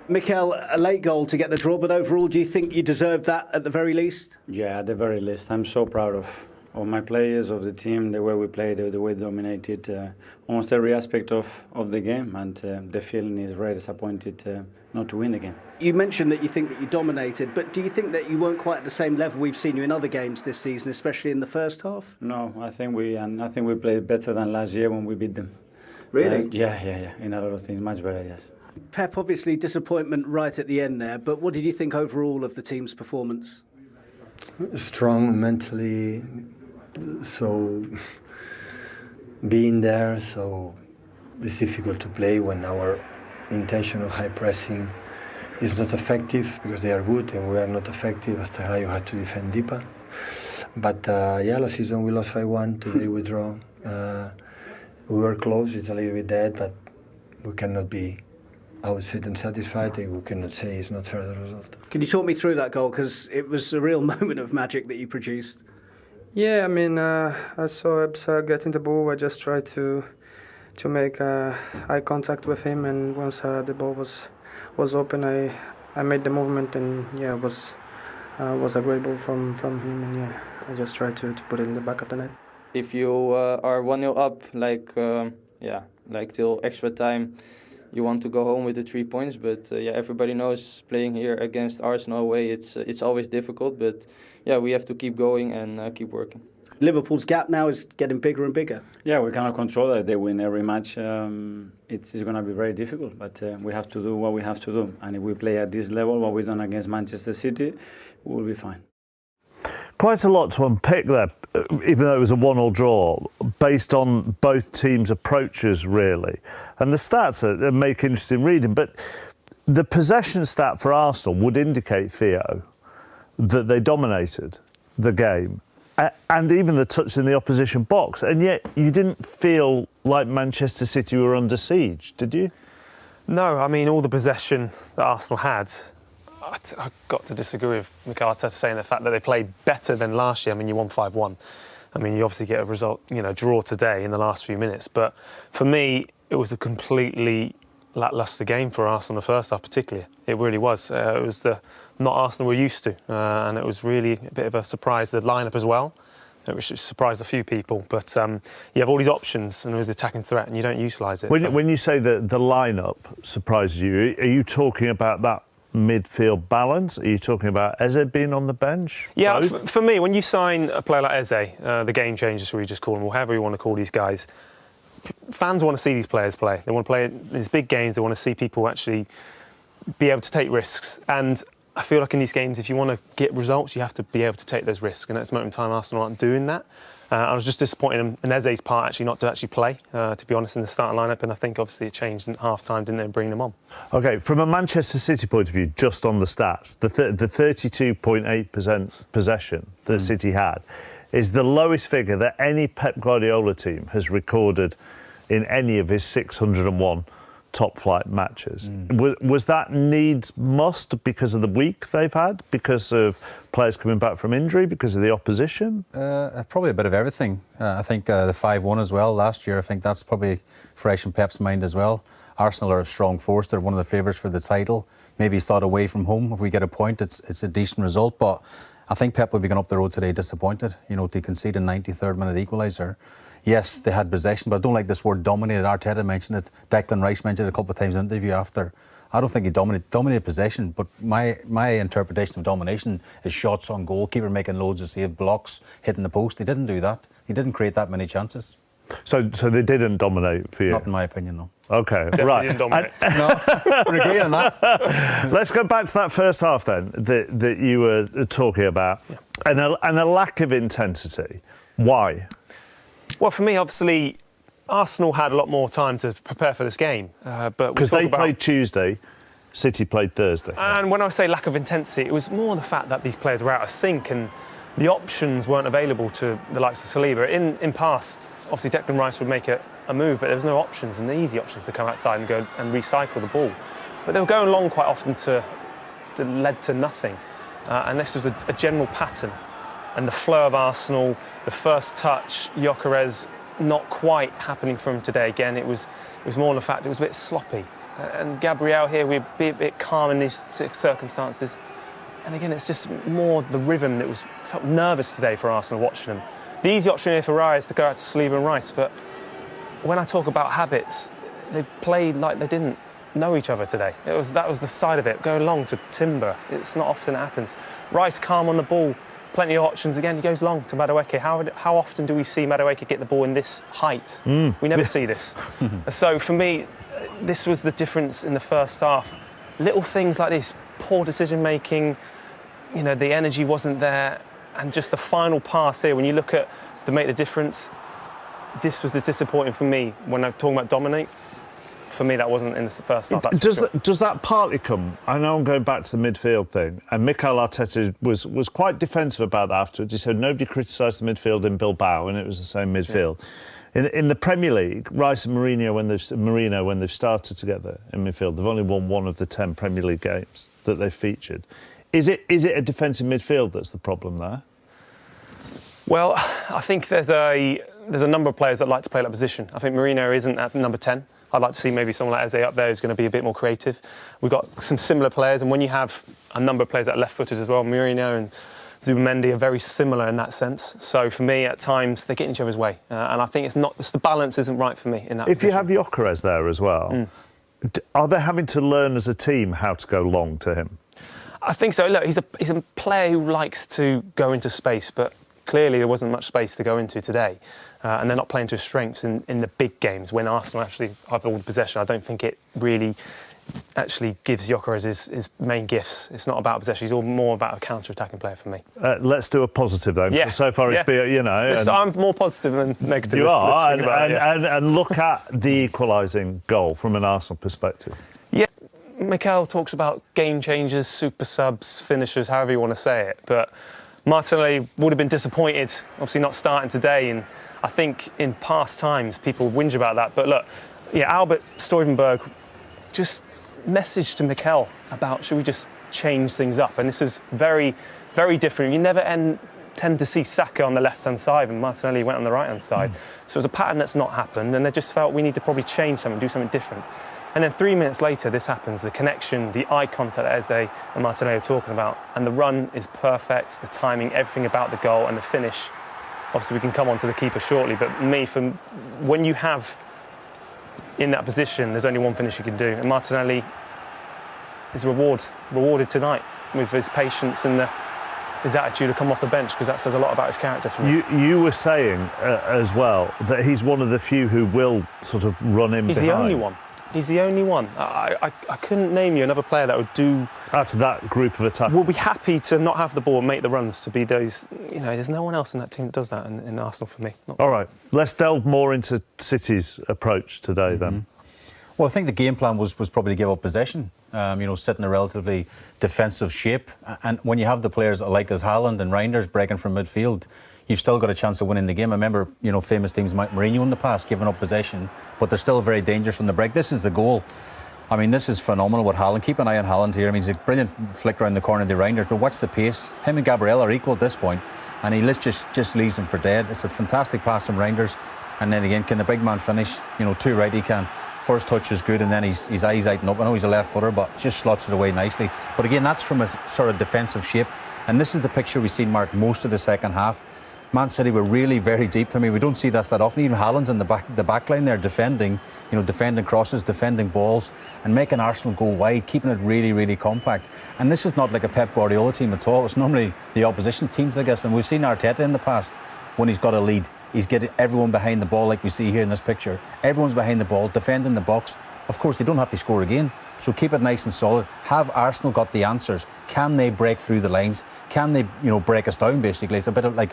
Mikel, a late goal to get the draw, but overall, do you think you deserved that at the very least? Yeah, at the very least. I'm so proud of my players, of the team, the way we played, the way we dominated almost every aspect of the game, and the feeling is very disappointed not to win again. You mentioned that you think that you dominated, but do you think that you weren't quite at the same level we've seen you in other games this season, especially in the first half? No, I think we played better than last year when we beat them. Really? Yeah. In a lot of things, much better, yes. Pep, obviously disappointment right at the end there, but what did you think overall of the team's performance? Strong mentally, so being there, so it's difficult to play when our intention of high pressing is not effective because they are good and we are not effective. After how you have to defend deeper. But last season we lost 5-1, today we draw. We were close, it's a little bit dead, but we cannot be, I would say, unsatisfied. We cannot say it's not fair the result. Can you talk me through that goal? Because it was a real moment of magic that you produced. Yeah, I mean, I saw Ebsa getting the ball. I just tried to make eye contact with him, and once the ball was open, I made the movement, and yeah, it was a great ball from him, and yeah, I just tried to put it in the back of the net. If you are 1-0 up, like till extra time, you want to go home with the 3 points. But everybody knows playing here against Arsenal away, it's always difficult. But yeah, we have to keep going and keep working. Liverpool's gap now is getting bigger and bigger. Yeah, we cannot control that. They win every match. It's going to be very difficult, but we have to do what we have to do. And if we play at this level, what we've done against Manchester City, we will be fine. Quite a lot to unpick there, even though it was a 1-1 draw, based on both teams' approaches, really. And the stats make interesting reading, but the possession stat for Arsenal would indicate, Theo, that they dominated the game, and even the touch in the opposition box, and yet you didn't feel like Manchester City were under siege, did you? No, I mean, all the possession that Arsenal had, I've got to disagree with Mikel Arteta saying the fact that they played better than last year. I mean, you won 5-1. I mean, you obviously get a result, draw today in the last few minutes. But for me, it was a completely lacklustre game for Arsenal in the first half, particularly. It really was. It was not Arsenal we're used to. And it was really a bit of a surprise, the lineup as well, which surprised a few people. But you have all these options and there was attacking threat and you don't utilise it. When you say that the lineup surprised you, are you talking about that midfield balance? Are you talking about Eze being on the bench? Yeah, for me, when you sign a player like Eze, the game changers, we just call them, or however you want to call these guys, fans want to see these players play. They want to play in these big games. They want to see people actually be able to take risks. And I feel like in these games, if you want to get results, you have to be able to take those risks. And at this moment in time, Arsenal aren't doing that. I was just disappointed in Eze's part actually not to actually play, to be honest, in the starting lineup. And I think obviously it changed in half-time, didn't it, bring them on. OK, from a Manchester City point of view, just on the stats, the 32.8% possession that City had is the lowest figure that any Pep Guardiola team has recorded in any of his 601 top-flight matches. Was that needs must because of the week they've had, because of players coming back from injury, because of the opposition? Probably a bit of everything. I think the 5-1 as well last year, I think that's probably fresh in Pep's mind as well. Arsenal are a strong force. They're one of the favourites for the title. Maybe he's thought away from home. If we get a point, it's a decent result. But I think Pep will be going up the road today disappointed. To concede a 93rd minute equaliser. Yes, they had possession, but I don't like this word dominated. Arteta mentioned it. Declan Rice mentioned it a couple of times in the interview after. I don't think he dominated possession, but my interpretation of domination is shots on goal, keeper making loads of saves, blocks, hitting the post. He didn't do that. He didn't create that many chances. So they didn't dominate for you? Not in my opinion, no. OK, right. Didn't dominate. No, we're agreeing on that. Let's go back to that first half then, that you were talking about, and a lack of intensity. Why? Well, for me, obviously, Arsenal had a lot more time to prepare for this game. Because they played Tuesday, City played Thursday. And when I say lack of intensity, it was more the fact that these players were out of sync and the options weren't available to the likes of Saliba. In past, obviously, Declan Rice would make a move, but there was no options, and the easy options to come outside and go and recycle the ball. But they were going long quite often to led to nothing. And this was a general pattern. And the flow of Arsenal, the first touch, Gyökeres not quite happening from today. Again, it was more the fact it was a bit sloppy. And Gabriel here, we'd be a bit calm in these circumstances. And again, it's just more the rhythm that felt nervous today for Arsenal watching them. The easy option here for Raya is to go out to Saliba and Rice, but when I talk about habits, they played like they didn't know each other today. That was the side of it. Go long to Timber. It's not often it happens. Rice calm on the ball. Plenty of options. Again, he goes long to Madueke. How often do we see Madueke get the ball in this height? We never see this. So for me, this was the difference in the first half. Little things like this, poor decision making, the energy wasn't there, and just the final pass here, when you look at to make the difference, this was the disappointing for me. When I'm talking about dominate, for me that wasn't in the first half. Does that partly come? I know I'm going back to the midfield thing, and Mikel Arteta was quite defensive about that afterwards. He said nobody criticised the midfield in Bilbao, and it was the same midfield. Yeah. In the Premier League, Rice and Marino, when they've started together in midfield, they've only won one of the 10 Premier League games that they've featured. Is it a defensive midfield that's the problem there? Well, I think there's a number of players that like to play that position. I think Marino isn't at number 10. I'd like to see maybe someone like Eze up there who's going to be a bit more creative. We've got some similar players, and when you have a number of players that are left-footed as well, Marino and Zubimendi are very similar in that sense. So for me, at times, they get in each other's way. And I think the balance isn't right for me in that position. If you have Gyökeres there as well, are they having to learn as a team how to go long to him? I think so. Look, he's a player who likes to go into space, but clearly there wasn't much space to go into today. And they're not playing to his strengths in the big games when Arsenal actually have all the possession. I don't think it really actually gives Gyökeres his main gifts. It's not about possession. He's more about a counter-attacking player for me. Let's do a positive then. Yeah. So far it's been, I'm more positive than negative. You are, and look at the equalising goal from an Arsenal perspective. Yeah, Mikel talks about game changers, super subs, finishers, however you want to say it. But Martinelli would have been disappointed, obviously not starting today. And I think in past times people whinge about that. But look, Albert Stuyvenberg just messaged to Mikel about should we just change things up. And this was very, very different. You never tend to see Saka on the left-hand side and Martinelli went on the right-hand side. So it was a pattern that's not happened. And they just felt we need to probably change something, do something different. And then 3 minutes later, this happens. The connection, the eye contact that Eze and Martinelli are talking about. And the run is perfect, the timing, everything about the goal and the finish. Obviously, we can come on to the keeper shortly, but when you have in that position, there's only one finish you can do. And Martinelli is rewarded tonight with his patience and his attitude to come off the bench, because that says a lot about his character for me. You were saying as well that he's one of the few who will sort of run in behind. He's the only one. He's the only one. I couldn't name you another player that would do... Out of that group of attackers. We'll be happy to not have the ball and make the runs, to be those... there's no one else in that team that does that in Arsenal for me. All right, let's delve more into City's approach today then. Well, I think the game plan was probably to give up possession, sit in a relatively defensive shape. And when you have the players like as Haaland and Reinders breaking from midfield, you've still got a chance of winning the game. I remember, famous teams like Mourinho in the past giving up possession, but they're still very dangerous on the break. This is the goal. I mean, this is phenomenal with Haaland. Keep an eye on Haaland here. I mean, he's a brilliant flick around the corner to Reinders, but watch the pace. Him and Gabriel are equal at this point, and he just leaves him for dead. It's a fantastic pass from Reinders. And then again, can the big man finish? Too right he can. First touch is good, and then his eyes lighten up. I know he's a left footer, but just slots it away nicely. But again, that's from a sort of defensive shape. And this is the picture we've seen, Mark, most of the second half. Man City were really very deep. I mean, we don't see that often. Even Haaland's in the back line there defending, defending crosses, defending balls, and making Arsenal go wide, keeping it really, really compact. And this is not like a Pep Guardiola team at all. It's normally the opposition teams, I guess. And we've seen Arteta in the past when he's got a lead. He's getting everyone behind the ball, like we see here in this picture. Everyone's behind the ball, defending the box. Of course, they don't have to score again. So keep it nice and solid. Have Arsenal got the answers? Can they break through the lines? Can they, break us down, basically? It's a bit like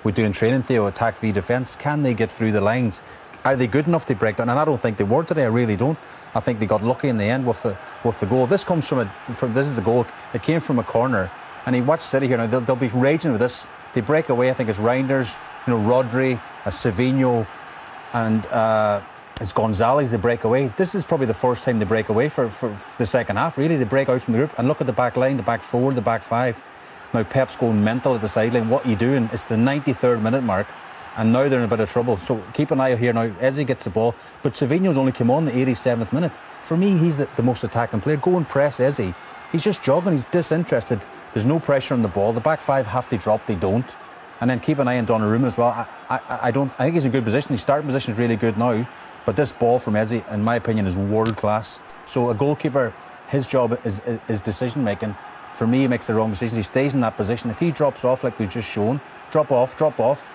we do in training, Theo, attack v defence. Can they get through the lines? Are they good enough to break down? And I don't think they were today. I really don't. I think they got lucky in the end with the goal. This comes from this is the goal. It came from a corner. And you watch City here now. They'll be raging with this. They break away. I think it's Reinders, Rodri, Savinho, and it's Gonzalez. They break away. This is probably the first time they break away for the second half. Really, they break out from the group and look at the back line, the back four, the back five. Now Pep's going mental at the sideline. What are you doing? It's the 93rd minute mark. and now they're in a bit of trouble. So keep an eye out here now. Eze gets the ball, but Savinho's only come on the 87th minute. For me, he's the most attacking player. Go and press Eze. He's just jogging, he's disinterested. There's no pressure on the ball. The back five have to drop, they don't. And then keep an eye on Donnarumma as well. I think he's in a good position. His starting position is really good now, but this ball from Eze, in my opinion, is world class. So a goalkeeper, his job is decision making. For me, he makes the wrong decisions. He stays in that position. If he drops off, like we've just shown, drop off.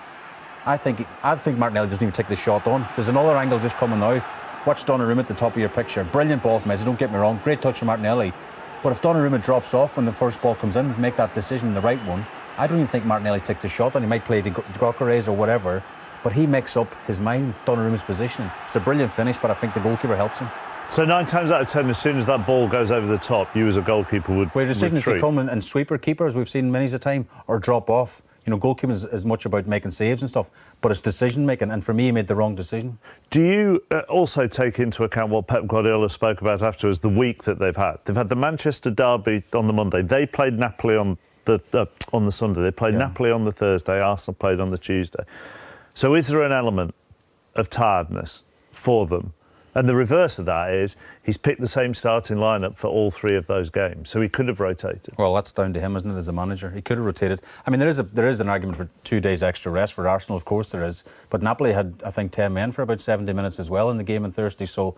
I think Martinelli doesn't even take the shot on. There's another angle just coming now. Watch Donnarumma at the top of your picture. Brilliant ball from Eze, don't get me wrong. Great touch from Martinelli. But if Donnarumma drops off when the first ball comes in, make that decision, the right one, I don't even think Martinelli takes the shot on. He might play the Gyökeres or whatever, but he makes up his mind, Donnarumma's position. It's a brilliant finish, but I think the goalkeeper helps him. So 9 times out of 10, as soon as that ball goes over the top, you as a goalkeeper would Where decisions retreat. to come and sweeper keepers, we've seen many a time, or drop off. You know, goalkeeping is as much about making saves and stuff, but it's decision making. And for me, he made the wrong decision. Do you also take into account what Pep Guardiola spoke about afterwards, the week that they've had? They've had the Manchester derby on the Monday. They played Napoli on the Sunday. They played Napoli on the Thursday. Arsenal played on the Tuesday. So is there an element of tiredness for them? And the reverse of that is he's picked the same starting lineup for all 3 of those games, so he could have rotated. Well, that's down to him, isn't it, as a manager? He could have rotated. I mean, there is an argument for 2 days extra rest for Arsenal, of course there is. But Napoli had, I think, 10 men for about 70 minutes as well in the game on Thursday. So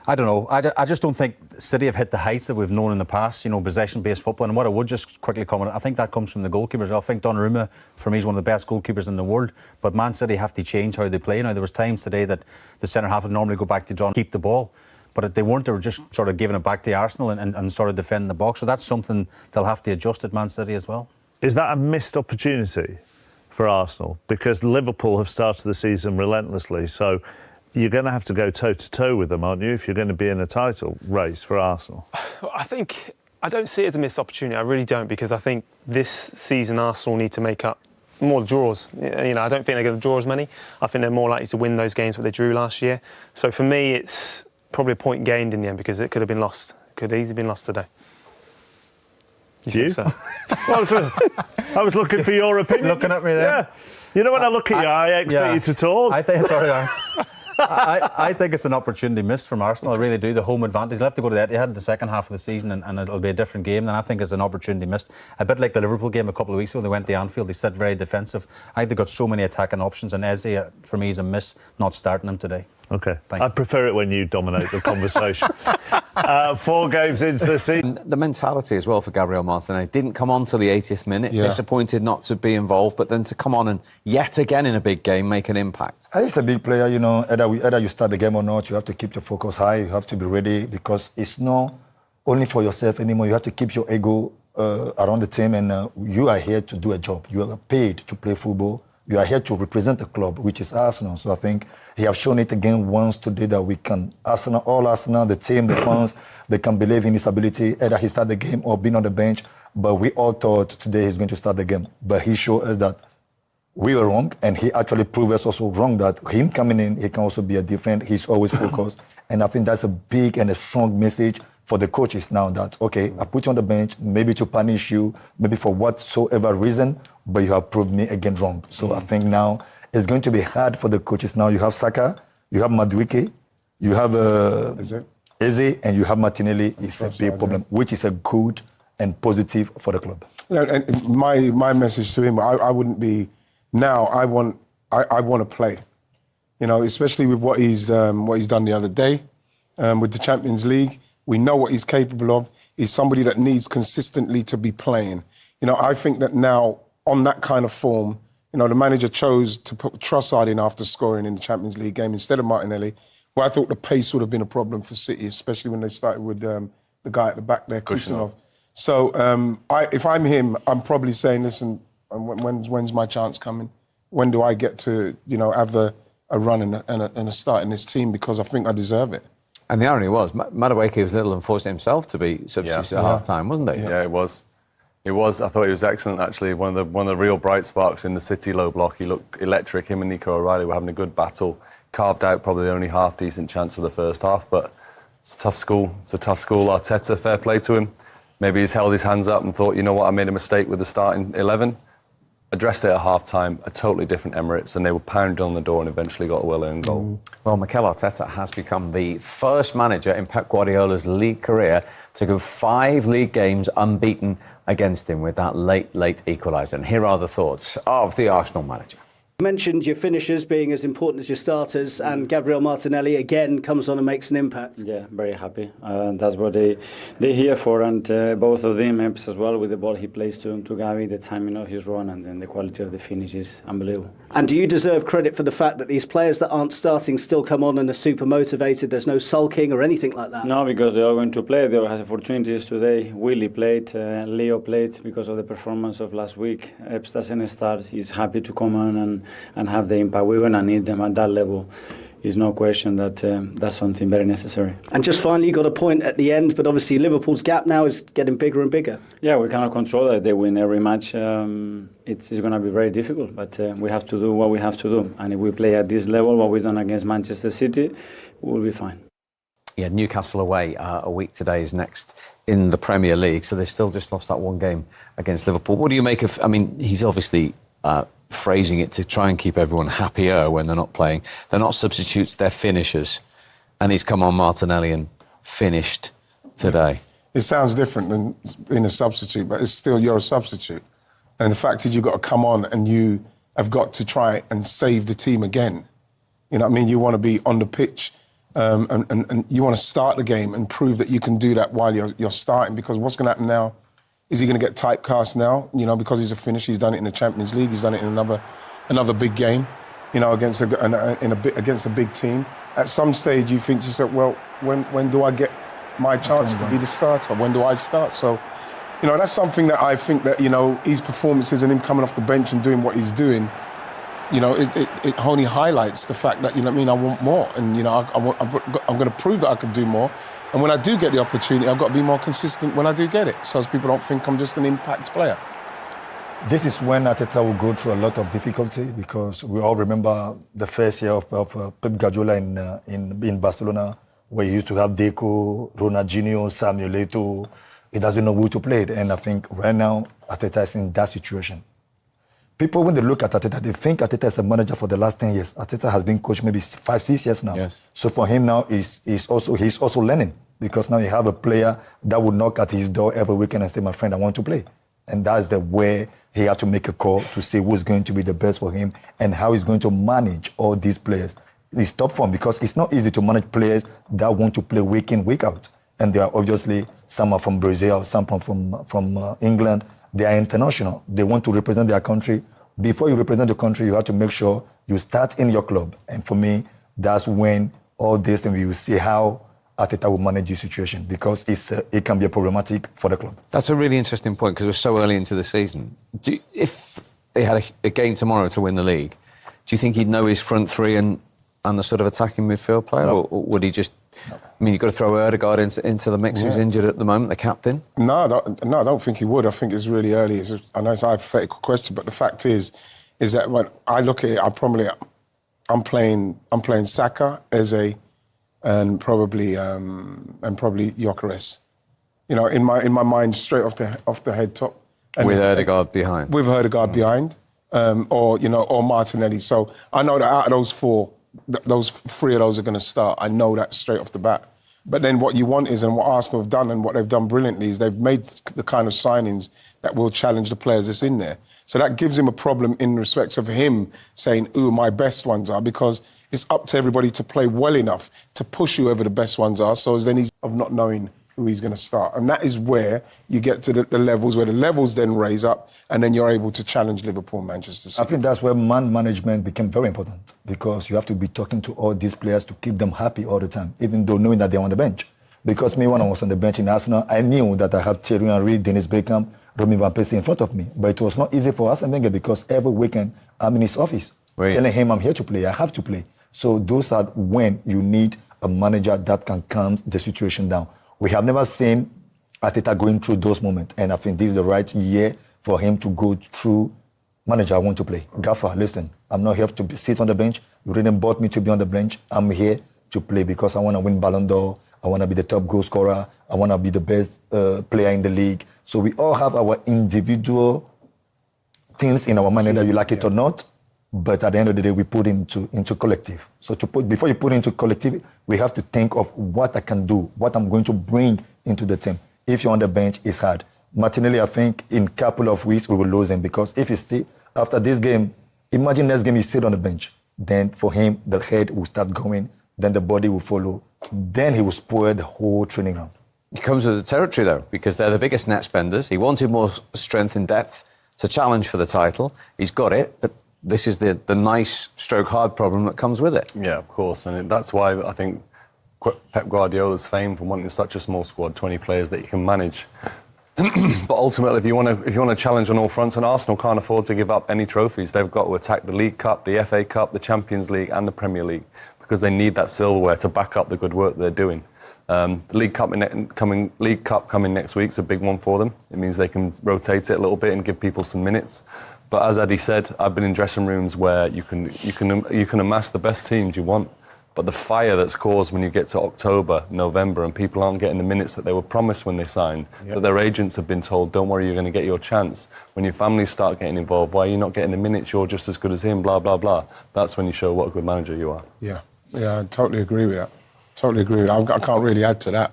I don't know. I just don't think City have hit the heights that we've known in the past, you know, possession-based football. And what I would just quickly comment, I think that comes from the goalkeepers. I think Donnarumma, for me, is one of the best goalkeepers in the world. But Man City have to change how they play now. There was times today that the centre-half would normally go back to John, keep the ball. But they weren't. They were just sort of giving it back to Arsenal and sort of defending the box. So that's something they'll have to adjust at Man City as well. Is that a missed opportunity for Arsenal? Because Liverpool have started the season relentlessly, so you're going to have to go toe-to-toe with them, aren't you, if you're going to be in a title race for Arsenal? I don't see it as a missed opportunity. I really don't, because I think this season Arsenal need to make up more draws. You know, I don't think they're going to draw as many. I think they're more likely to win those games that they drew last year. So for me, it's probably a point gained in the end, because it could have been lost. It could have easily been lost today. You? Think so? I was looking for your opinion. Looking at me there. Yeah. You know, when I look at you, I expect you to talk. I think it's an opportunity missed from Arsenal. I really do. The home advantage. They'll have to go to the Etihad the second half of the season, and it'll be a different game. Then I think it's an opportunity missed. A bit like the Liverpool game a couple of weeks ago. They went to Anfield. They sit very defensive. I think they've got so many attacking options, and Eze, for me, is a miss not starting him today. OK. I prefer it when you dominate the conversation. 4 games into the season. The mentality as well for Gabriel Martinelli. Didn't come on till the 80th minute. Yeah. Disappointed not to be involved, but then to come on and yet again in a big game make an impact. He's a big player, you know. Either you start the game or not, you have to keep your focus high. You have to be ready, because it's not only for yourself anymore. You have to keep your ego around the team, and you are here to do a job. You are paid to play football. You are here to represent the club, which is Arsenal. So I think he has shown it again once today that we can, Arsenal, the team, the fans, they can believe in his ability, either he start the game or being on the bench. But we all thought today he's going to start the game. But he showed us that we were wrong, and he actually proved us also wrong, that him coming in, he can also be a different, he's always focused. And I think that's a big and a strong message for the coaches now, that, okay, I put you on the bench, maybe to punish you, maybe for whatsoever reason, but you have proved me again wrong. So I think now it's going to be hard for the coaches. Now you have Saka, you have Madueke, you have Eze, and you have Martinelli. It's a big problem, which is a good and positive for the club. And my message to him, I wouldn't be, now I want to play. You know, especially with what he's done the other day with the Champions League. We know what he's capable of. He's somebody that needs consistently to be playing. You know, I think that now, on that kind of form, you know, the manager chose to put Trossard in after scoring in the Champions League game instead of Martinelli, where I thought the pace would have been a problem for City, especially when they started with the guy at the back there, Kusanov. So if I'm him, I'm probably saying, listen, when's my chance coming? When do I get to, you know, have a run and a start in this team? Because I think I deserve it. And the irony was, Madueke was a little unfortunate himself to be substituted at half-time, wasn't he? Yeah, it was. It was. I thought he was excellent, actually. One of the real bright sparks in the City low block. He looked electric. Him and Nico O'Reilly were having a good battle. Carved out probably the only half-decent chance of the first half, but it's a tough school. It's a tough school. Arteta, fair play to him. Maybe he's held his hands up and thought, you know what, I made a mistake with the starting 11. addressed it at half-time, a totally different Emirates, and they were pounded on the door and eventually got a well-earned goal. Well, Mikel Arteta has become the first manager in Pep Guardiola's league career to go 5 league games unbeaten against him with that late equaliser. And here are the thoughts of the Arsenal manager. You mentioned your finishers being as important as your starters, and Gabriel Martinelli again comes on and makes an impact. Yeah, very happy. That's what they're here for, and both of them, Eps as well, with the ball he plays to Gavi, the timing of his run, and then the quality of the finish is unbelievable. And do you deserve credit for the fact that these players that aren't starting still come on and are super motivated? There's no sulking or anything like that? No, because they are going to play. They all have opportunities today. Willie played, Leo played because of the performance of last week. Eps doesn't start. He's happy to come on and have the impact. We're going to need them at that level. There's no question that that's something very necessary. And just finally, you got a point at the end, but obviously Liverpool's gap now is getting bigger and bigger. Yeah, we cannot control that. They win every match. It's going to be very difficult, but we have to do what we have to do. And if we play at this level, what we've done against Manchester City, we'll be fine. Yeah, Newcastle away a week today is next in the Premier League, so they've still just lost that one game against Liverpool. What do you make of, I mean, he's obviously phrasing it to try and keep everyone happier when they're not playing. They're not substitutes, they're finishers. And he's come on Martinelli and finished today. It sounds different than being a substitute, but it's still, you're a substitute. And the fact is you've got to come on and you have got to try and save the team again. You know what I mean? You want to be on the pitch and you want to start the game and prove that you can do that while you're starting, because what's going to happen now? Is he going to get typecast now? You know, because he's a finisher. He's done it in the Champions League. He's done it in another big game. You know, against a big team. At some stage, you think to yourself, well, when do I get my chance to be the starter? When do I start? So, you know, that's something that I think that, you know, his performances and him coming off the bench and doing what he's doing, you know, it only highlights the fact that, you know what I mean, I want more. And, you know, I'm going to prove that I can do more. And when I do get the opportunity, I've got to be more consistent when I do get it, so as people don't think I'm just an impact player. This is when Arteta will go through a lot of difficulty, because we all remember the first year of Pep Guardiola in Barcelona, where he used to have Deco, Ronaldinho, Samuel Eto'o. He doesn't know who to play. And I think right now, Arteta is in that situation. People, when they look at Arteta, they think Arteta is a manager for the last 10 years. Arteta has been coach maybe 5-6 years now. Yes. So for him now, he's also learning, because now you have a player that would knock at his door every weekend and say, my friend, I want to play. And that's the way he has to make a call to see who's going to be the best for him and how he's going to manage all these players. It's top form, because it's not easy to manage players that want to play week in, week out. And they are obviously, some are from Brazil, some from England. They are international. They want to represent their country. Before you represent the country, you have to make sure you start in your club. And for me, that's when all this things, we will see how Arteta will manage the situation, because it can be problematic for the club. That's a really interesting point, because we're so early into the season. If they had a game tomorrow to win the league, do you think he'd know his front three and the sort of attacking midfield player? No. Or would he just... No. I mean, you've got to throw Ødegaard into the mix, who's injured at the moment, the captain. No, I don't think he would. I think it's really early. I know it's a hypothetical question, but the fact is that when I look at it, I'm playing Saka, Eze, and probably Gyökeres. You know, in my mind, straight off the head top. And with Ødegaard behind. With Ødegaard behind, or Martinelli. So I know that out of those four, those three of those are going to start. I know that straight off the bat. But then what you want is, and what Arsenal have done and what they've done brilliantly, is they've made the kind of signings that will challenge the players that's in there. So that gives him a problem in respect of him saying, ooh, my best ones are, because it's up to everybody to play well enough to push whoever the best ones are, so then he's of not knowing who he's going to start. And that is where you get to the levels, where the levels then raise up, and then you're able to challenge Liverpool and Manchester City. I think that's where man management became very important, because you have to be talking to all these players to keep them happy all the time, even though knowing that they're on the bench. Because me, when I was on the bench in Arsenal, I knew that I had Thierry Henry, Dennis Beckham, Robin Van Persie in front of me. But it was not easy for Arsene Wenger, because every weekend I'm in his office, telling him I'm here to play, I have to play. So those are when you need a manager that can calm the situation down. We have never seen Arteta going through those moments, and I think this is the right year for him to go through, manager, I want to play. Gaffer, listen, I'm not here to sit on the bench. You didn't bought me to be on the bench. I'm here to play because I want to win Ballon d'Or. I want to be the top goal scorer. I want to be the best player in the league. So we all have our individual things in our mind, whether you like it or not. But at the end of the day, we put into collective. So before you put into collective, we have to think of what I can do, what I'm going to bring into the team. If you're on the bench, it's hard. Martinelli, I think in a couple of weeks, we will lose him because if he stay after this game, imagine next game he sit on the bench. Then for him, the head will start going, then the body will follow. Then he will spoil the whole training ground. He comes with the territory, though, because they're the biggest net spenders. He wanted more strength and depth to challenge for the title. He's got it, but this is the nice stroke hard problem that comes with it. Yeah, of course. And that's why I think Pep Guardiola's famed for wanting such a small squad, 20 players that you can manage. But ultimately, if you want to challenge on all fronts, and Arsenal can't afford to give up any trophies, they've got to attack the League Cup, the FA Cup, the Champions League and the Premier League, because they need that silverware to back up the good work they're doing. The League Cup coming next week is a big one for them. It means they can rotate it a little bit and give people some minutes. But as Eddie said, I've been in dressing rooms where you can amass the best teams you want, but the fire that's caused when you get to October, November, and people aren't getting the minutes that they were promised when they signed, that their agents have been told, don't worry, you're going to get your chance. When your families start getting involved, why are you not getting the minutes? You're just as good as him, blah, blah, blah. That's when you show what a good manager you are. Yeah, I totally agree with that. Totally agree with that. I can't really add to that.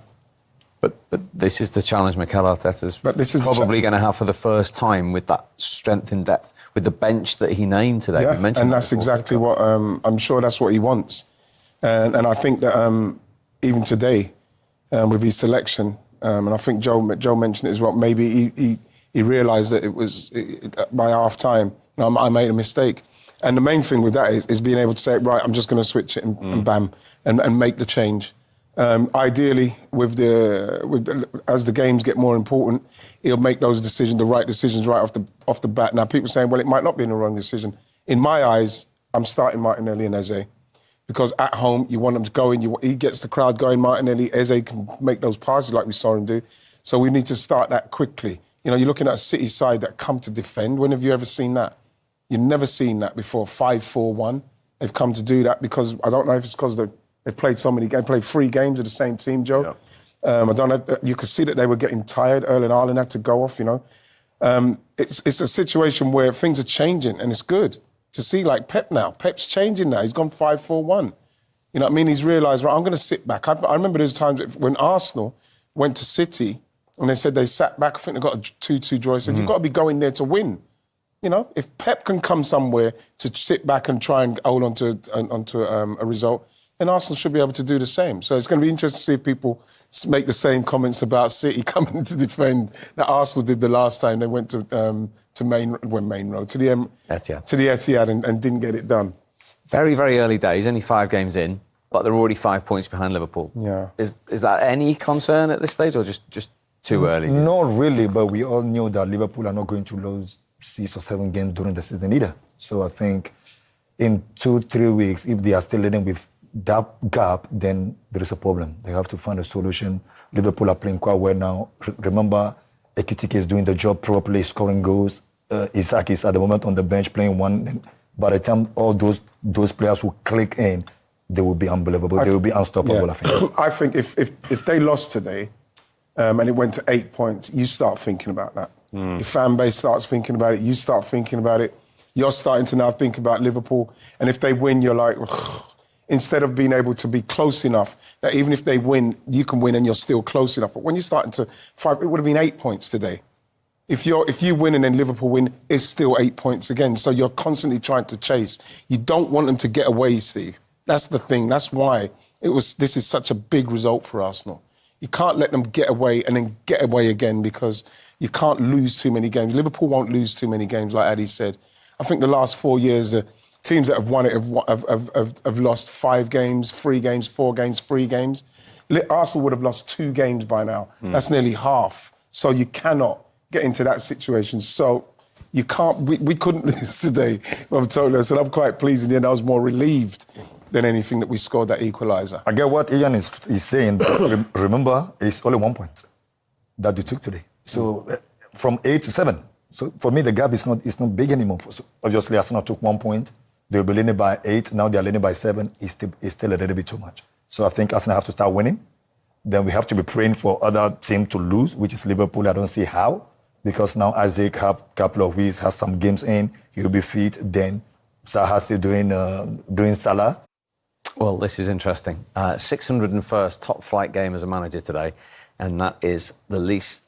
But this is the challenge Mikel Arteta's probably going to have for the first time with that strength and depth, with the bench that he named today. Yeah, and that's exactly what, I'm sure that's what he wants. And I think that even today, with his selection, and I think Joe mentioned it as well, maybe he realised that it was by half-time, I made a mistake. And the main thing with that is being able to say, right, I'm just going to switch it and bam, and make the change. Ideally, as the games get more important, he'll make those decisions, the right decisions, right off the bat. Now, people are saying, well, it might not be the wrong decision. In my eyes, I'm starting Martinelli and Eze, because at home you want him to go in. He gets the crowd going. Martinelli, Eze can make those passes like we saw him do. So we need to start that quickly. You know, you're looking at a City side that come to defend. When have you ever seen that? You've never seen that before. 5-4-1. They've come to do that because I don't know if it's because they've played so many games, played 3 games with the same team, Joe. Yeah. I don't know. You could see that they were getting tired. Erling Haaland had to go off, you know. It's a situation where things are changing and it's good to see, like Pep now. Pep's changing now. He's gone 5-4-1. You know what I mean? He's realised, right, I'm going to sit back. I remember there's times when Arsenal went to City and they said they sat back. I think they got a 2-2 draw. He said, you've got to be going there to win. You know, if Pep can come somewhere to sit back and try and hold onto a result, then Arsenal should be able to do the same. So it's going to be interesting to see if people make the same comments about City coming to defend that Arsenal did the last time they went to the Etihad and didn't get it done. Very, very early days, only 5 games in, but they're already 5 points behind Liverpool. Yeah. Is that any concern at this stage, or just too early? Not really, but we all knew that Liverpool are not going to lose 6 or 7 games during the season either. So I think in 2-3 weeks, if they are still leading with that gap, then there is a problem. They have to find a solution. Liverpool are playing quite well now. Remember, Ekitike is doing the job properly, scoring goals. Isaac is at the moment on the bench playing one. And by the time all those players will click in, they will be unbelievable. They will be unstoppable, yeah. I think. I think if they lost today and it went to 8 points, you start thinking about that. Your fan base starts thinking about it. You start thinking about it. You're starting to now think about Liverpool. And if they win, you're like, ugh. Instead of being able to be close enough that even if they win, you can win and you're still close enough. But when you're starting to fight, it would have been 8 points today. If you win and then Liverpool win, it's still 8 points again. So you're constantly trying to chase. You don't want them to get away, Steve. That's the thing. That's why this is such a big result for Arsenal. You can't let them get away and then get away again because you can't lose too many games. Liverpool won't lose too many games, like Addy said. I think the last 4 years, the teams that have won it have lost 5 games, 3 games, 4 games, 3 games. Arsenal would have lost 2 games by now. That's nearly half. So you cannot get into that situation. So you can't. We couldn't lose today. I'm totally honest. And I'm quite pleased in the end. I was more relieved than anything that we scored that equaliser. I get what Ian is saying. Remember, it's only 1 point that you took today. So from 8 to 7. So for me, the gap is not big anymore. So obviously, Arsenal took 1 point. They were leading by 8. Now they are leading by 7. It's still a little bit too much. So I think Arsenal have to start winning. Then we have to be praying for other team to lose, which is Liverpool. I don't see how. because now Isaac have a couple of weeks, has some games in, he'll be fit. Then Zaha still doing Salah. Well, this is interesting. 601st top flight game as a manager today, and that is the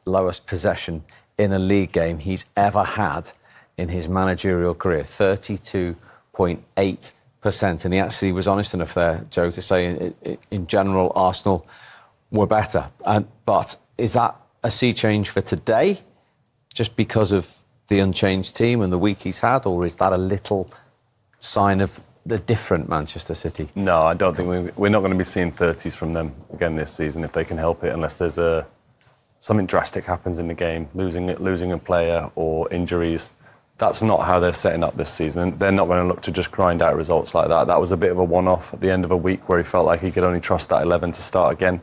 lowest possession in a league game he's ever had in his managerial career, 32.8%. And he actually was honest enough there, Joe, to say in general Arsenal were better. But is that a sea change for today, just because of the unchanged team and the week he's had, or is that a little sign of the different Manchester City? No, I don't think we're not going to be seeing 30s from them again this season if they can help it, unless there's something drastic happens in the game, losing a player or injuries. That's not how they're setting up this season. They're not going to look to just grind out results like that. That was a bit of a one-off at the end of a week where he felt like he could only trust that 11 to start again.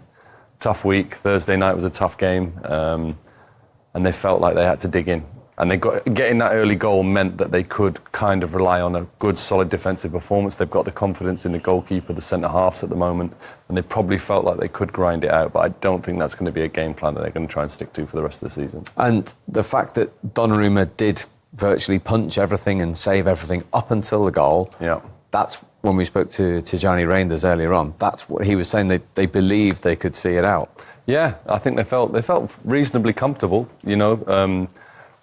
Tough week. Thursday night was a tough game, and they felt like they had to dig in. And getting that early goal meant that they could kind of rely on a good, solid defensive performance. They've got the confidence in the goalkeeper, the centre-halves at the moment, and they probably felt like they could grind it out. But I don't think that's going to be a game plan that they're going to try and stick to for the rest of the season. And the fact that Donnarumma did virtually punch everything and save everything up until the goal, that's when we spoke to Johnny Reinders earlier on. That's what he was saying. They believed they could see it out. Yeah, I think they felt reasonably comfortable, you know.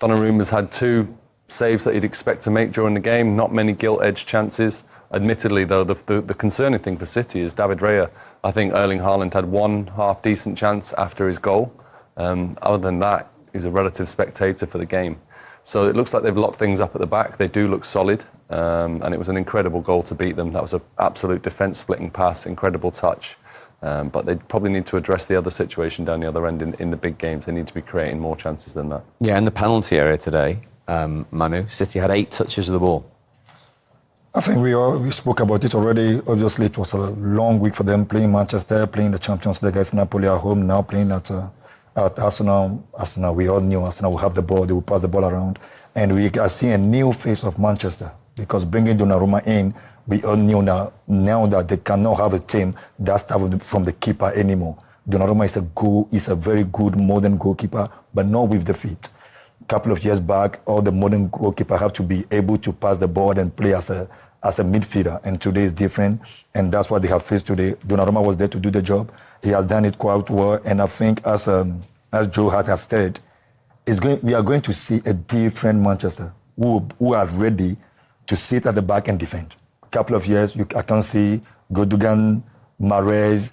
Donnarumma's had 2 saves that you'd expect to make during the game, not many gilt-edged chances. Admittedly, though, the concerning thing for City is David Raya. I think Erling Haaland had 1 half-decent chance after his goal. Other than that, he was a relative spectator for the game. So it looks like they've locked things up at the back. They do look solid, and it was an incredible goal to beat them. That was an absolute defence-splitting pass, incredible touch. But they probably need to address the other situation down the other end in the big games. They need to be creating more chances than that. Yeah, in the penalty area today, Manu, City had 8 touches of the ball. I think we spoke about it already. Obviously, it was a long week for them, playing Manchester, playing the Champions League against Napoli at home, now playing at Arsenal. Arsenal, we all knew Arsenal will have the ball, they will pass the ball around. And we are seeing a new face of Manchester, because bringing Donnarumma in, we all knew now that they cannot have a team that starts from the keeper anymore. Donnarumma is a very good modern goalkeeper, but not with the feet. A couple of years back, all the modern goalkeepers have to be able to pass the ball and play as a midfielder, and today is different, and that's what they have faced today. Donnarumma was there to do the job. He has done it quite well, and I think as Joe has said, we are going to see a different Manchester who are ready to sit at the back and defend. Couple of years, I can see Gundogan, Mahrez,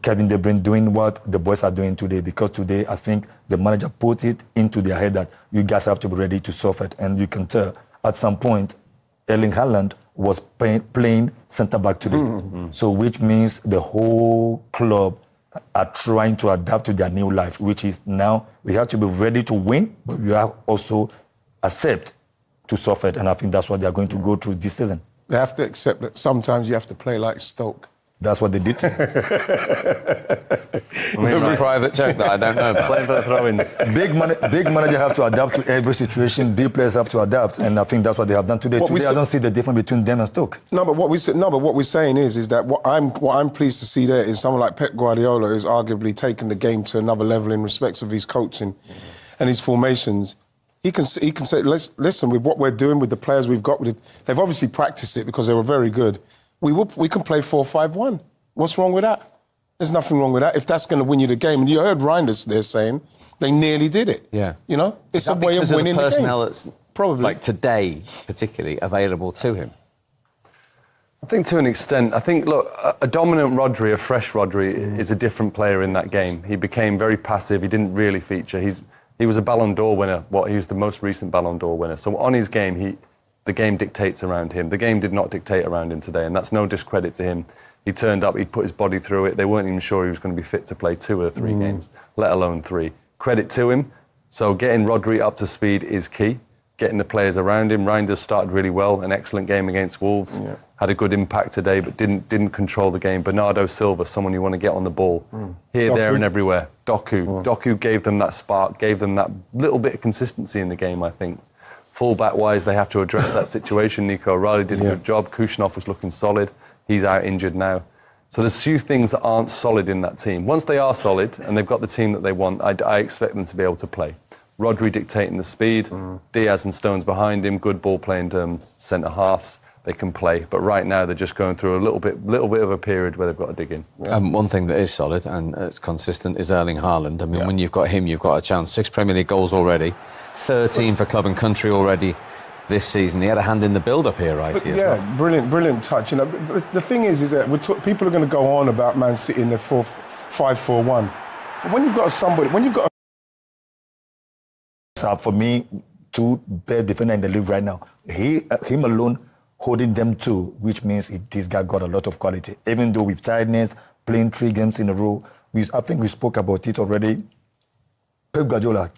Kevin De Bruyne doing what the boys are doing today, because today I think the manager put it into their head that you guys have to be ready to solve it, and you can tell at some point Erling Haaland was playing centre-back today. So which means the whole club are trying to adapt to their new life, which is now we have to be ready to win, but we have also accept to solve it, and I think that's what they are going to go through this season. They have to accept that sometimes you have to play like Stoke. That's what they did. It's a private joke that I don't know about. Playing for the throw-ins. Big manager have to adapt to every situation. Big players have to adapt, and I think that's what they have done today. I don't see the difference between them and Stoke. No, but what we're saying is that what I'm pleased to see there is someone like Pep Guardiola who's arguably taken the game to another level in respect of his coaching and his formations. He can say, listen, with what we're doing with the players we've got, they've obviously practiced it because they were very good. We can play 4-5-1. What's wrong with that? There's nothing wrong with that if that's going to win you the game. And you heard Reinders there saying they nearly did it. Yeah. You know, it's a way of winning the game. Personnel that's probably like today, particularly available to him. I think to an extent. I think, look, a dominant Rodri, a fresh Rodri, is a different player in that game. He became very passive. He didn't really feature. He was a Ballon d'Or winner. He was the most recent Ballon d'Or winner. So on his game, the game dictates around him. The game did not dictate around him today, and that's no discredit to him. He turned up, he put his body through it. They weren't even sure he was going to be fit to play 2 or 3 games, let alone 3. Credit to him. So getting Rodri up to speed is key. Getting the players around him. Reinders started really well, an excellent game against Wolves. Yeah. Had a good impact today, but didn't control the game. Bernardo Silva, someone you want to get on the ball. Here, Doku. There and everywhere. Doku gave them that spark, gave them that little bit of consistency in the game, I think. Full-back-wise, they have to address that situation. Nico O'Reilly did a good job. Kushnov was looking solid. He's out injured now. So there's a few things that aren't solid in that team. Once they are solid and they've got the team that they want, I expect them to be able to play. Rodri dictating the speed, Diaz and Stones behind him, good ball-playing centre halves. They can play, but right now they're just going through a little bit of a period where they've got to dig in. One thing that is solid and it's consistent is Erling Haaland. I mean, when you've got him, you've got a chance. 6 Premier League goals already, 13 for club and country already this season. He had a hand in the build-up here, right? As well. Brilliant touch. You know, the thing is that people are going to go on about Man City in the 5-4-1. When you've got for me, 2 best defenders in the league right now. Him alone holding them 2, which means this guy got a lot of quality. Even though with tiredness, playing 3 games in a row, I think we spoke about it already. Pep Guardiola,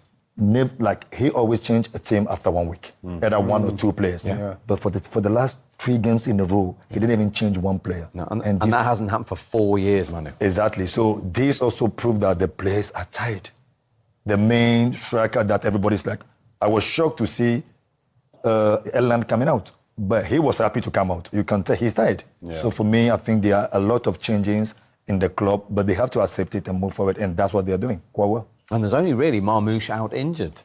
he always changed a team after 1 week, either 1 or 2 players. But for the last 3 games in a row, he didn't even change 1 player. No, and that hasn't happened for 4 years, Manu. Exactly. So this also proved that the players are tired. The main striker that everybody's like, I was shocked to see Erland coming out, but he was happy to come out. You can tell he's tired. So for me, I think there are a lot of changes in the club, but they have to accept it and move forward, and that's what they're doing quite well. And there's only really Marmoush out injured.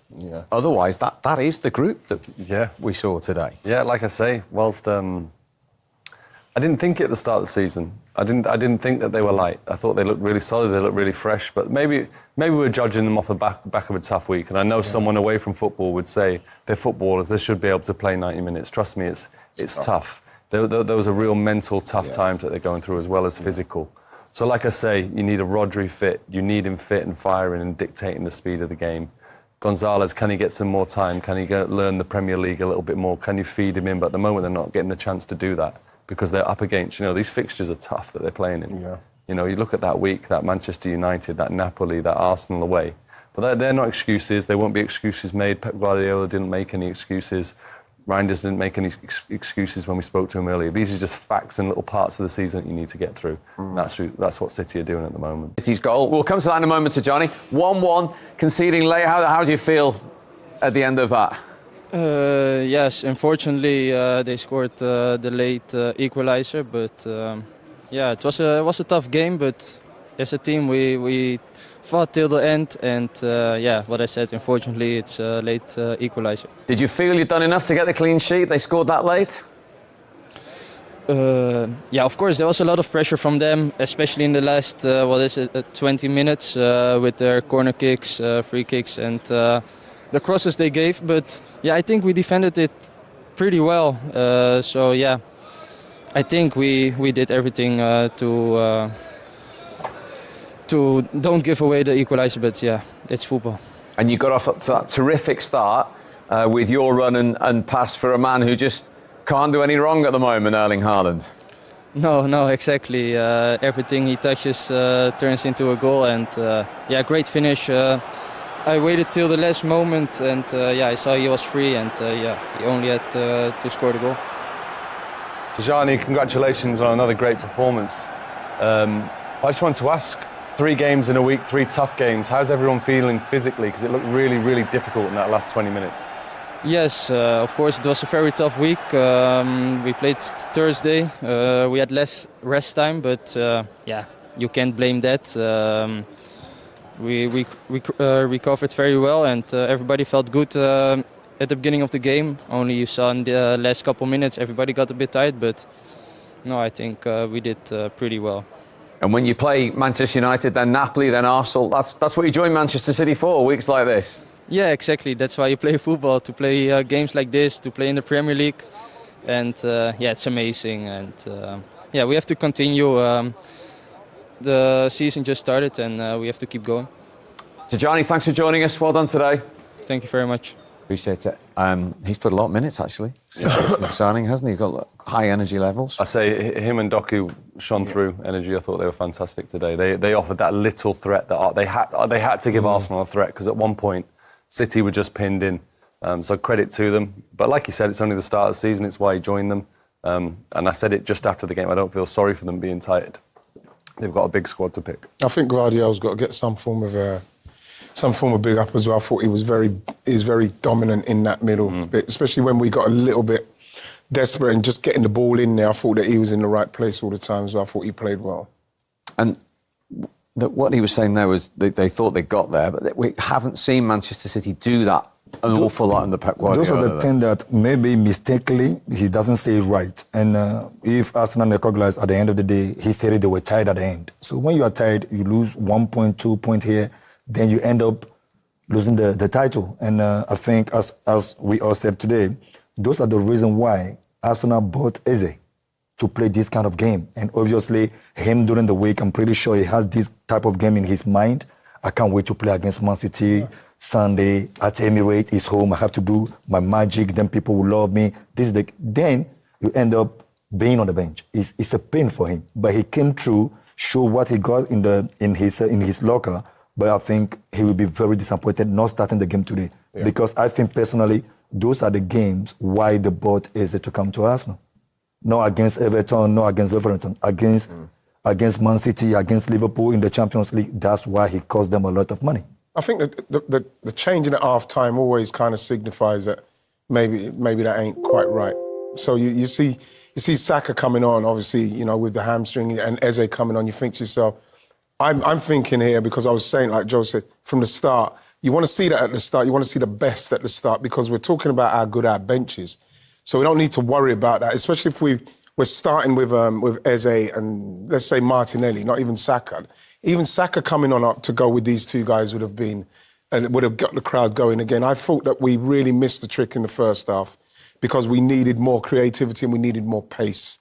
Otherwise, that is the group that we saw today. Yeah, like I say, whilst I didn't think it at the start of the season. I didn't think that they were light. I thought they looked really solid. They looked really fresh. But maybe we're judging them off the back of a tough week. And I know someone away from football would say they're footballers. They should be able to play 90 minutes. Trust me, it's tough. There was a real mental tough times that they're going through as well as physical. So like I say, you need a Rodri fit. You need him fit and firing and dictating the speed of the game. Gonzalez, can he get some more time? Can he learn the Premier League a little bit more? Can you feed him in? But at the moment, they're not getting the chance to do that, because they're up against, these fixtures are tough that they're playing in. You look at that week, that Manchester United, that Napoli, that Arsenal away. But they're not excuses. There won't be excuses made. Pep Guardiola didn't make any excuses. Reinders didn't make any excuses when we spoke to him earlier. These are just facts and little parts of the season that you need to get through. That's what City are doing at the moment. City's goal. We'll come to that in a moment, to Johnny. 1-1, conceding late. How do you feel at the end of that? Yes, unfortunately they scored the late equalizer, but it was a tough game. But as a team, we fought till the end, and what I said, unfortunately, it's a late equalizer. Did you feel you'd done enough to get the clean sheet? They scored that late? Of course, there was a lot of pressure from them, especially in the last 20 minutes with their corner kicks, free kicks, and the crosses they gave. But I think we defended it pretty well. I think we did everything to don't give away the equalizer, but it's football. And you got off to that terrific start with your run and pass for a man who just can't do any wrong at the moment, Erling Haaland. No, exactly. Everything he touches turns into a goal, and great finish. I waited till the last moment, and I saw he was free, and he only had to score the goal. Tijani, congratulations on another great performance. I just want to ask, 3 games in a week, 3 tough games. How's everyone feeling physically? Because it looked really, really difficult in that last 20 minutes. Yes, of course, it was a very tough week. We played Thursday. We had less rest time, but you can't blame that. We recovered very well, and everybody felt good at the beginning of the game. Only you saw in the last couple minutes, everybody got a bit tired, but no, I think we did pretty well. And when you play Manchester United, then Napoli, then Arsenal, that's what you join Manchester City for, weeks like this. Yeah, exactly. That's why you play football, to play games like this, to play in the Premier League. And it's amazing. And we have to continue. The season just started, and we have to keep going. Tijani, thanks for joining us. Well done today. Thank you very much. Appreciate it. He's played a lot of minutes, actually, since the signing, hasn't he? He's got high energy levels. I say him and Doku shone through energy. I thought they were fantastic today. They offered that little threat that they had to give Arsenal a threat, because at one point City were just pinned in. So credit to them. But like you said, it's only the start of the season. It's why he joined them. And I said it just after the game. I don't feel sorry for them being tired. They've got a big squad to pick. I think Guardiola's got to get some form of big up as well. I thought he was very dominant in that middle bit, especially when we got a little bit desperate and just getting the ball in there. I thought that he was in the right place all the time, so I thought he played well. And that what he was saying there was they thought they got there, but we haven't seen Manchester City do that an awful lot in the Pep Guardiola. Those are the things that maybe mistakenly he doesn't say it right. And if Arsenal recognize at the end of the day, he stated they were tired at the end. So when you are tired, you lose 1 point, 2 point here, then you end up losing the title. And I think as we all said today, those are the reasons why Arsenal bought Eze to play this kind of game. And obviously, him during the week, I'm pretty sure he has this type of game in his mind. I can't wait to play against Man City Sunday at Emirates. It's home. I have to do my magic. Then people will love me. Then you end up being on the bench. It's a pain for him. But he came through, show what he got in his locker. But I think he will be very disappointed not starting the game today. Yeah. Because I think personally, those are the games why the boat is to come to Arsenal. Not against Everton, not against Wolverhampton, against Man City, against Liverpool in the Champions League. That's why he cost them a lot of money. I think that the changing at half-time always kind of signifies that maybe that ain't quite right. So you see Saka coming on, obviously, you know, with the hamstring, and Eze coming on. You think to yourself, I'm thinking here, because I was saying, like Joe said, from the start, you want to see that at the start. You want to see the best at the start, because we're talking about how good our bench is. So we don't need to worry about that, especially if we're starting with Eze and, let's say, Martinelli, not even Saka. Even Saka coming on up to go with these two guys would have got the crowd going again. I thought that we really missed the trick in the first half because we needed more creativity and we needed more pace,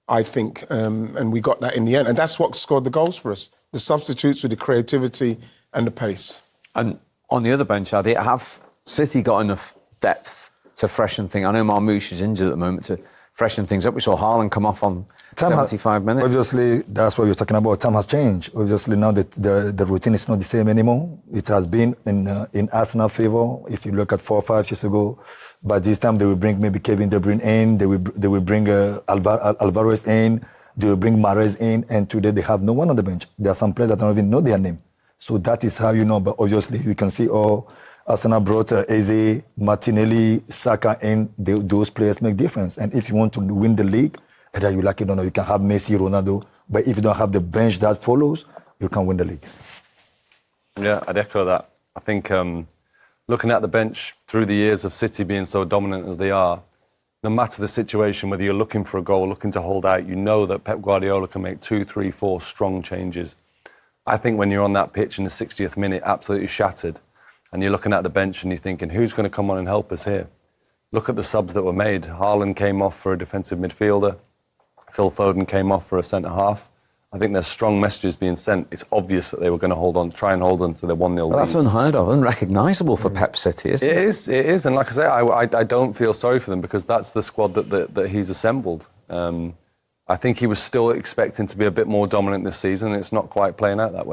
I think. And we got that in the end. And that's what scored the goals for us. The substitutes with the creativity and the pace. And on the other bench, Adi, have City got enough depth to freshen things? I know Marmoush is injured at the moment, to freshen things up. We saw Haaland come off on 75 minutes. Obviously, that's what you're talking about. Time has changed. Obviously, now the routine is not the same anymore. It has been in Arsenal favour. If you look at 4 or 5 years ago, by this time they will bring maybe Kevin De Bruyne in. They will bring Alvarez in. They will bring Mahrez in. And today they have no one on the bench. There are some players that don't even know their name. So that is how you know. But obviously, you can see Arsenal brought Eze, Martinelli, Saka in. Those players make difference. And if you want to win the league, either you like it or not, you can have Messi, Ronaldo. But if you don't have the bench that follows, you can't win the league. Yeah, I'd echo that. I think looking at the bench through the years of City being so dominant as they are, no matter the situation, whether you're looking for a goal, looking to hold out, you know that Pep Guardiola can make 2, 3, 4 strong changes. I think when you're on that pitch in the 60th minute, absolutely shattered, and you're looking at the bench and you're thinking, who's going to come on and help us here? Look at the subs that were made. Haaland came off for a defensive midfielder. Phil Foden came off for a centre-half. I think there's strong messages being sent. It's obvious that they were going to try and hold on to the 1-0 lead. That's unheard of, unrecognisable for Pep City, isn't it? It is. And like I say, I don't feel sorry for them because that's the squad that he's assembled. I think he was still expecting to be a bit more dominant this season, and it's not quite playing out that way.